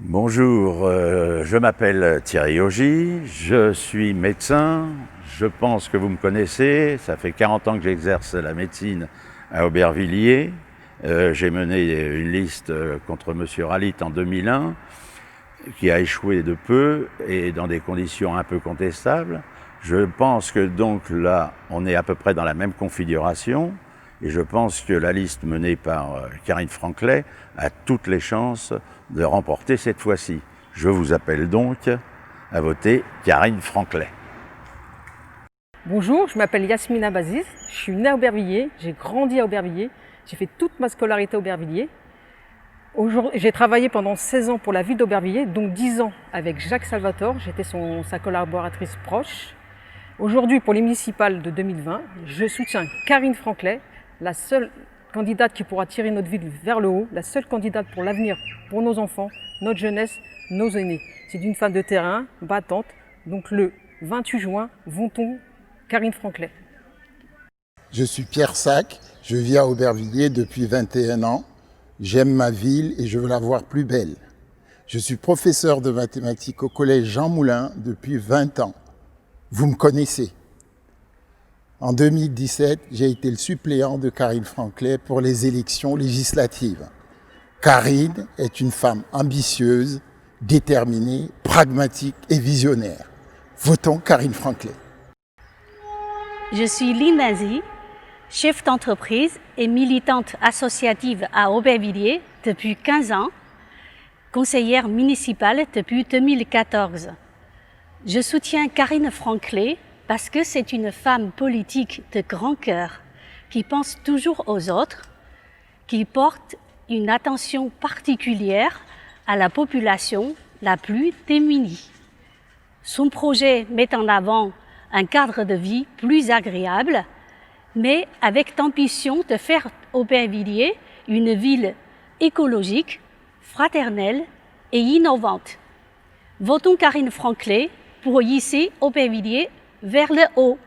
Bonjour, je m'appelle Thierry Augy, je suis médecin, je pense que vous me connaissez, ça fait 40 ans que j'exerce la médecine à Aubervilliers. J'ai mené une liste contre Monsieur Ralit en 2001, qui a échoué de peu et dans des conditions un peu contestables. Je pense que donc là, on est à peu près dans la même configuration. Et je pense que la liste menée par Karine Franclet a toutes les chances de remporter cette fois-ci. Je vous appelle donc à voter Karine Franclet. Bonjour, je m'appelle Yasmina Baziz, je suis née à Aubervilliers, j'ai grandi à Aubervilliers, j'ai fait toute ma scolarité à Aubervilliers. J'ai travaillé pendant 16 ans pour la ville d'Aubervilliers, donc 10 ans avec Jacques Salvatore, j'étais sa collaboratrice proche. Aujourd'hui, pour les municipales de 2020, je soutiens Karine Franclet, la seule candidate qui pourra tirer notre ville vers le haut, la seule candidate pour l'avenir, pour nos enfants, notre jeunesse, nos aînés. C'est une femme de terrain, battante, donc le 28 juin, votons Karine Franclet. Je suis Pierre Sac, je vis à Aubervilliers depuis 21 ans. J'aime ma ville et je veux la voir plus belle. Je suis professeur de mathématiques au collège Jean Moulin depuis 20 ans. Vous me connaissez. En 2017, j'ai été le suppléant de Karine Franclet pour les élections législatives. Karine est une femme ambitieuse, déterminée, pragmatique et visionnaire. Votons Karine Franclet. Je suis Lynn Nazy, chef d'entreprise et militante associative à Aubervilliers depuis 15 ans, conseillère municipale depuis 2014. Je soutiens Karine Franclet parce que c'est une femme politique de grand cœur, qui pense toujours aux autres, qui porte une attention particulière à la population la plus démunie. Son projet met en avant un cadre de vie plus agréable, mais avec l'ambition de faire Aubervilliers une ville écologique, fraternelle et innovante. Votons Karine Franclet pour hisser Aubervilliers vers le haut.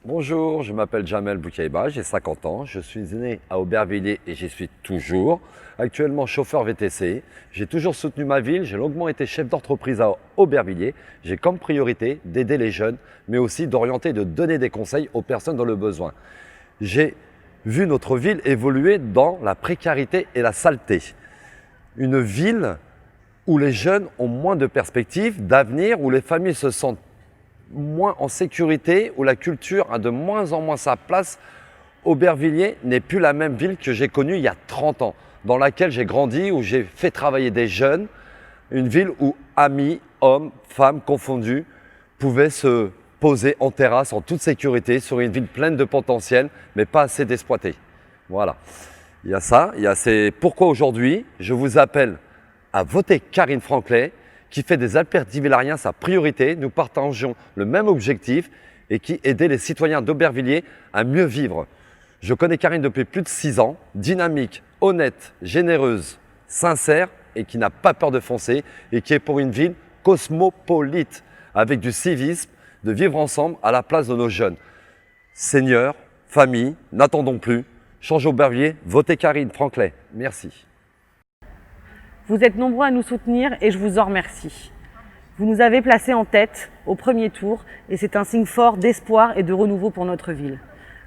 Bonjour, je m'appelle Jamel Boukaïba, j'ai 50 ans, je suis né à Aubervilliers et j'y suis toujours. Actuellement chauffeur VTC, j'ai toujours soutenu ma ville, j'ai longuement été chef d'entreprise à Aubervilliers. J'ai comme priorité d'aider les jeunes, mais aussi d'orienter, de donner des conseils aux personnes dans le besoin. J'ai vu notre ville évoluer dans la précarité et la saleté. Une ville où les jeunes ont moins de perspectives, d'avenir, où les familles se sentent moins en sécurité, où la culture a de moins en moins sa place. Aubervilliers n'est plus la même ville que j'ai connue il y a 30 ans, dans laquelle j'ai grandi, où j'ai fait travailler des jeunes. Une ville où amis, hommes, femmes confondus, pouvaient se poser en terrasse en toute sécurité sur une ville pleine de potentiel, mais pas assez d'exploité. Voilà. Il y a ça, c'est pourquoi aujourd'hui, je vous appelle à voter Karine Franclet, qui fait des Alpers-Divillariens sa priorité. Nous partageons le même objectif et qui aider les citoyens d'Aubervilliers à mieux vivre. Je connais Karine depuis plus de 6 ans, dynamique, honnête, généreuse, sincère et qui n'a pas peur de foncer et qui est pour une ville cosmopolite, avec du civisme, de vivre ensemble à la place de nos jeunes. Seigneurs, famille, n'attendons plus. Change Aubervilliers, votez Karine Franclet. Merci. Vous êtes nombreux à nous soutenir et je vous en remercie. Vous nous avez placés en tête au premier tour et c'est un signe fort d'espoir et de renouveau pour notre ville.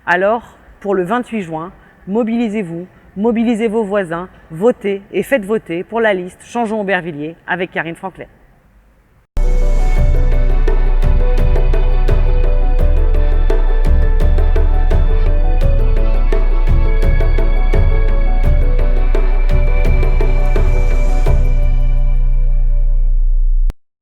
Alors, pour le 28 juin, mobilisez-vous, mobilisez vos voisins, votez et faites voter pour la liste Changeons Aubervilliers avec Karine Franclet.